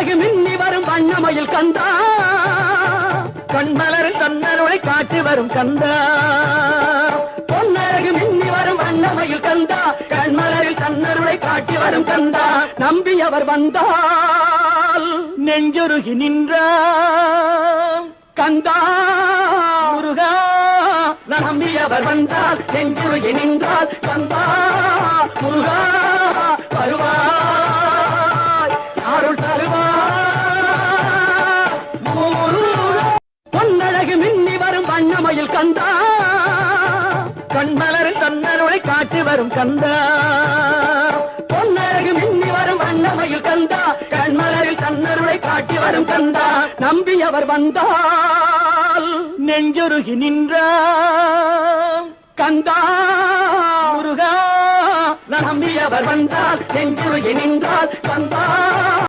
பொன்னழகு மின்னி வரும் வண்ணமயில் கந்தா கண்மலர் தன்னருளை காட்டி வரும் கந்தா பொன்னழகு மின்னி வரும் வண்ணமயில் கந்தா கண்மலரில் தன்னருளை காட்டி வரும் கந்தா நம்பியவர் வந்தால் நெஞ்சுருகி நின்றார் கந்தா முருகா நம்பியவர் வந்தால் நெஞ்சுருகி நின்றால் கந்தா முருகா வருவாய் அருள் தருவாய் பொன்னழகு மின்னி வரும் வண்ணமயில் கந்தா கண்மலர் தன்னருளை காட்டி வரும் கந்தா பொன்னழகு மின்னி வரும் வண்ணமயில் கந்தா கண்மலரில் தன்னருளை காட்டி வரும் கந்தா நம்பியவர் வந்தால் நெஞ்சுருகி நின்றார் கந்தா முருகா நம்பியவர் வந்தால் நெஞ்சுருகி நின்றால் கந்தா